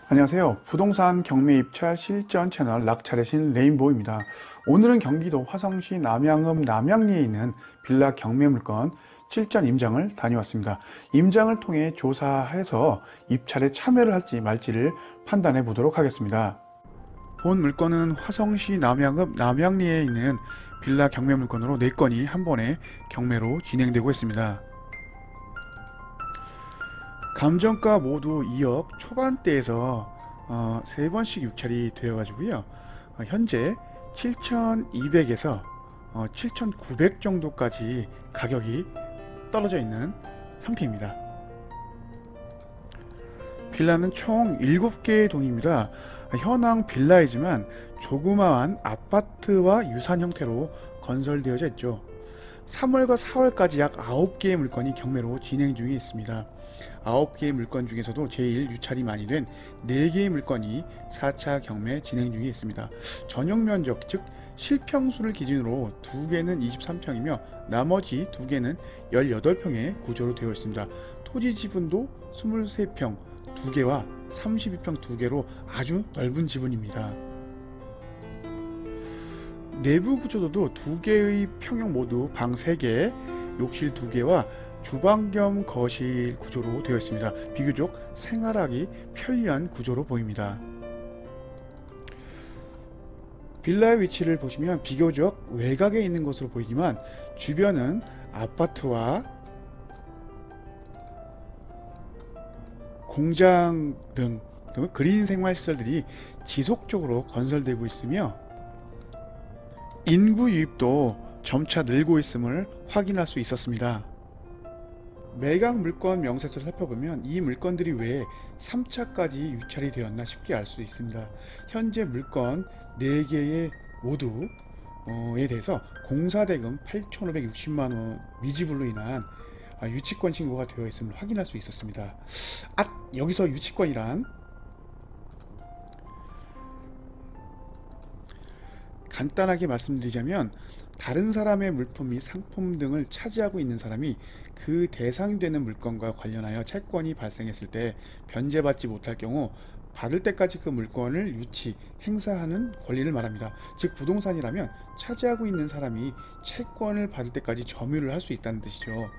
안녕하세요. 부동산 경매 입찰 실전 채널 낙찰의 신 레인보우입니다. 오늘은 경기도 화성시 남양읍 남양리에 있는 빌라 경매 물건 실전 임장을 다녀왔습니다. 임장을 통해 조사해서 입찰에 참여를 할지 말지를 판단해 보도록 하겠습니다. 본 물건은 화성시 남양읍 남양리에 있는 빌라 경매 물건으로 4건이 한 번에 경매로 진행되고 있습니다. 감정가 모두 2억 초반대에서 3번씩 유찰이 되어 가지고요. 현재 7,200에서 7,900 정도까지 가격이 떨어져 있는 상태입니다. 빌라는 총 7개의 동입니다. 현황 빌라이지만 조그마한 아파트와 유사한 형태로 건설되어져 있죠. 3월과 4월까지 약 9개의 물건이 경매로 진행 중에 있습니다. 9개의 물건 중에서도 제일 유찰이 많이 된 4개의 물건이 4차 경매 진행 중에 있습니다. 전용 면적, 즉 실평수를 기준으로 2개는 23평이며 나머지 2개는 18평의 구조로 되어 있습니다. 토지 지분도 23평 2개와 32평 2개로 아주 넓은 지분입니다. 내부 구조도 2개의 평형 모두 방 3개, 욕실 2개와 주방 겸 거실 구조로 되어 있습니다. 비교적 생활하기 편리한 구조로 보입니다. 빌라의 위치를 보시면 비교적 외곽에 있는 것으로 보이지만 주변은 아파트와 공장 등 그린 생활시설들이 지속적으로 건설되고 있으며 인구 유입도 점차 늘고 있음을 확인할 수 있었습니다. 매각 물건 명세서를 살펴보면 이 물건들이 왜 3차까지 유찰이 되었나 쉽게 알 수 있습니다. 현재 물건 4개의 모두에 대해서 공사대금 8,560만원 미지불로 인한 유치권 신고가 되어 있음을 확인할 수 있었습니다. 여기서 유치권이란 간단하게 말씀드리자면 다른 사람의 물품 및 상품 등을 차지하고 있는 사람이 그 대상이 되는 물건과 관련하여 채권이 발생했을 때 변제받지 못할 경우 받을 때까지 그 물건을 유치, 행사하는 권리를 말합니다. 즉 부동산이라면 차지하고 있는 사람이 채권을 받을 때까지 점유를 할 수 있다는 뜻이죠.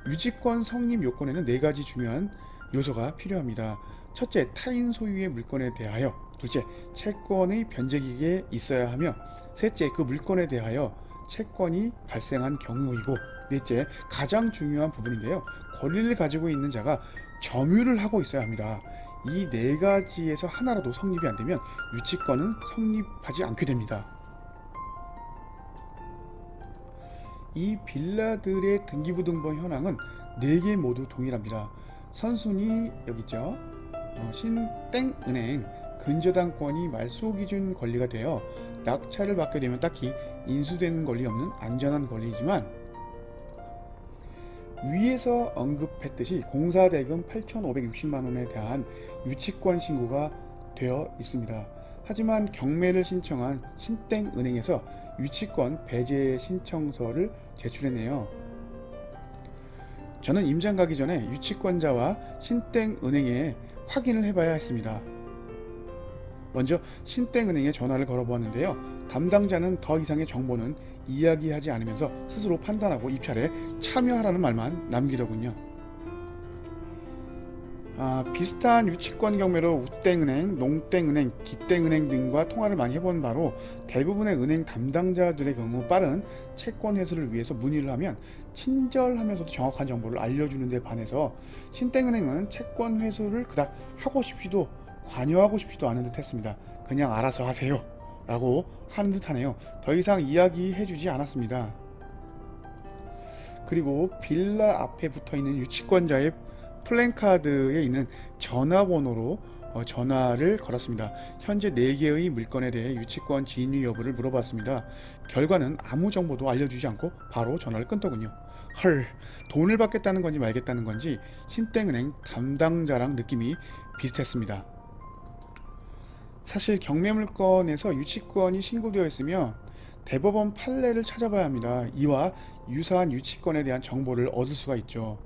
유치권 성립 요건에는 4가지 중요한 요소가 필요합니다. 첫째, 타인 소유의 물건에 대하여. 둘째, 채권의 변제기계에 있어야 하며 셋째, 그 물건에 대하여 채권이 발생한 경우이고 넷째, 가장 중요한 부분인데요. 권리를 가지고 있는 자가 점유를 하고 있어야 합니다. 이 4가지에서 하나라도 성립이 안 되면 유치권은 성립하지 않게 됩니다. 이 빌라들의 등기부등본 현황은 4개 모두 동일합니다. 선순위 여기 있죠. 신땡은행 근저당권이 말소기준 권리가 되어 낙찰을 받게 되면 딱히 인수되는 권리 없는 안전한 권리이지만 위에서 언급했듯이 공사대금 8,560만원에 대한 유치권 신고가 되어 있습니다. 하지만 경매를 신청한 신땡은행에서 유치권 배제 신청서를 제출했네요. 저는 임장 가기 전에 유치권자와 신땡은행에 확인을 해봐야 했습니다. 먼저 신땡은행에 전화를 걸어보았는데요. 담당자는 더 이상의 정보는 이야기하지 않으면서 스스로 판단하고 입찰에 참여하라는 말만 남기더군요. 비슷한 유치권 경매로 우땡은행, 농땡은행, 기땡은행 등과 통화를 많이 해본 바로 대부분의 은행 담당자들의 경우 빠른 채권 회수를 위해서 문의를 하면 친절하면서도 정확한 정보를 알려주는 데 반해서 신땡은행은 채권 회수를 그닥 하고 싶지도 관여하고 싶지도 않은 듯 했습니다. 그냥 알아서 하세요 라고 하는 듯 하네요. 더 이상 이야기해주지 않았습니다. 그리고 빌라 앞에 붙어있는 유치권자의 플랜카드에 있는 전화번호로 전화를 걸었습니다. 현재 4개의 물건에 대해 유치권 진위 여부를 물어봤습니다. 결과는 아무 정보도 알려주지 않고 바로 전화를 끊더군요. 헐, 돈을 받겠다는 건지 말겠다는 건지 신땡은행 담당자랑 느낌이 비슷했습니다. 사실 경매 물건에서 유치권이 신고되어 있으면 대법원 판례를 찾아봐야 합니다. 이와 유사한 유치권에 대한 정보를 얻을 수가 있죠.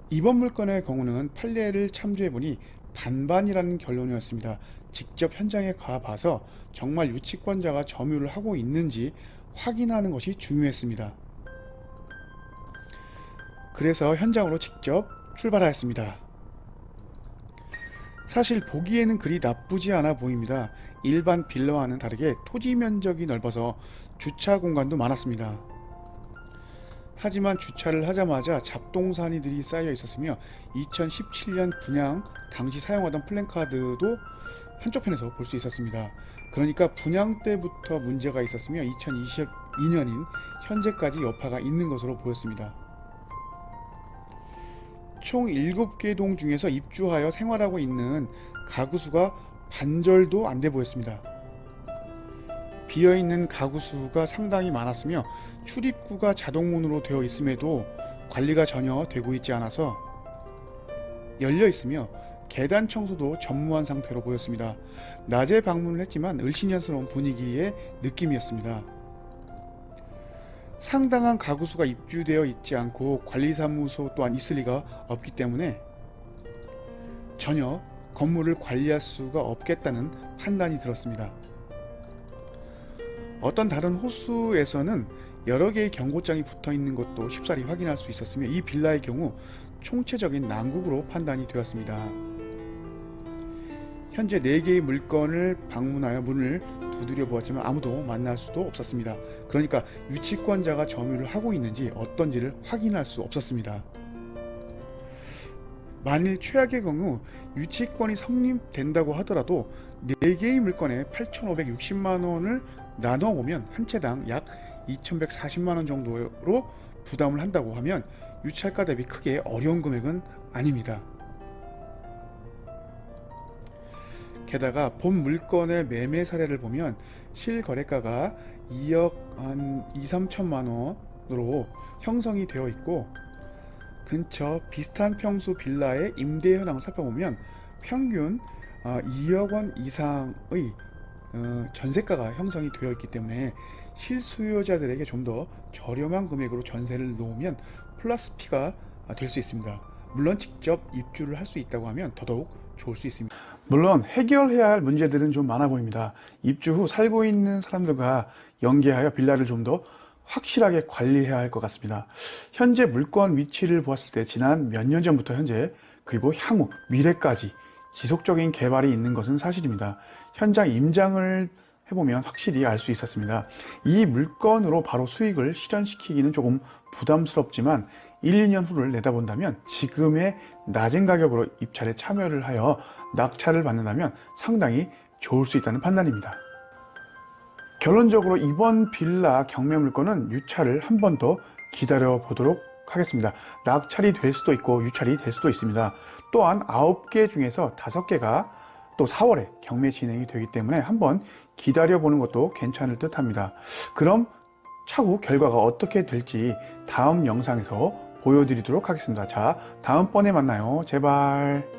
이번 물건의 경우는 판례를 참조해보니 반반이라는 결론이었습니다. 직접 현장에 가봐서 정말 유치권자가 점유를 하고 있는지 확인하는 것이 중요했습니다. 그래서 현장으로 직접 출발하였습니다. 사실 보기에는 그리 나쁘지 않아 보입니다. 일반 빌라와는 다르게 토지 면적이 넓어서 주차 공간도 많았습니다. 하지만 주차를 하자마자 잡동사니들이 쌓여 있었으며 2017년 분양 당시 사용하던 플랜카드도 한쪽 편에서 볼 수 있었습니다. 그러니까 분양 때부터 문제가 있었으며 2022년인 현재까지 여파가 있는 것으로 보였습니다. 총 7개 동 중에서 입주하여 생활하고 있는 가구 수가 반절도 안 돼 보였습니다. 비어있는 가구 수가 상당히 많았으며 출입구가 자동문으로 되어 있음에도 관리가 전혀 되고 있지 않아서 열려 있으며 계단 청소도 전무한 상태로 보였습니다. 낮에 방문을 했지만 을씨년스러운 분위기의 느낌이었습니다. 상당한 가구 수가 입주되어 있지 않고 관리사무소 또한 있을 리가 없기 때문에 전혀 건물을 관리할 수가 없겠다는 판단이 들었습니다. 어떤 다른 호수에서는 여러 개의 경고장이 붙어 있는 것도 쉽사리 확인할 수 있었으며 이 빌라의 경우 총체적인 난국으로 판단이 되었습니다. 현재 4개의 물건을 방문하여 문을 두드려 보았지만 아무도 만날 수도 없었습니다. 그러니까 유치권자가 점유를 하고 있는지 어떤지를 확인할 수 없었습니다. 만일 최악의 경우 유치권이 성립된다고 하더라도 4개의 물건에 8,560만원을 나눠보면 한 채당 약 2,140만원 정도로 부담을 한다고 하면 유찰가 대비 크게 어려운 금액은 아닙니다. 게다가 본 물건의 매매 사례를 보면 실거래가가 2억 한 2, 3천만 원으로 형성이 되어 있고 근처 비슷한 평수 빌라의 임대 현황을 살펴보면 평균 2억 원 이상의 전세가가 형성이 되어 있기 때문에 실수요자들에게 좀 더 저렴한 금액으로 전세를 놓으면 플러스 P가 될 수 있습니다. 물론 직접 입주를 할 수 있다고 하면 더더욱 좋을 수 있습니다. 물론 해결해야 할 문제들은 좀 많아 보입니다. 입주 후 살고 있는 사람들과 연계하여 빌라를 좀 더 확실하게 관리해야 할 것 같습니다. 현재 물건 위치를 보았을 때 지난 몇 년 전부터 현재 그리고 향후 미래까지 지속적인 개발이 있는 것은 사실입니다. 현장 임장을 해보면 확실히 알 수 있었습니다. 이 물건으로 바로 수익을 실현시키기는 조금 부담스럽지만 1, 2년 후를 내다본다면 지금의 낮은 가격으로 입찰에 참여를 하여 낙찰을 받는다면 상당히 좋을 수 있다는 판단입니다. 결론적으로 이번 빌라 경매 물건은 유찰을 한 번 더 기다려 보도록 하겠습니다. 낙찰이 될 수도 있고 유찰이 될 수도 있습니다. 또한 9개 중에서 5개가 또 4월에 경매 진행이 되기 때문에 한번 기다려보는 것도 괜찮을 듯 합니다. 그럼 차후 결과가 어떻게 될지 다음 영상에서 보여드리도록 하겠습니다. 자, 다음번에 만나요. 제발.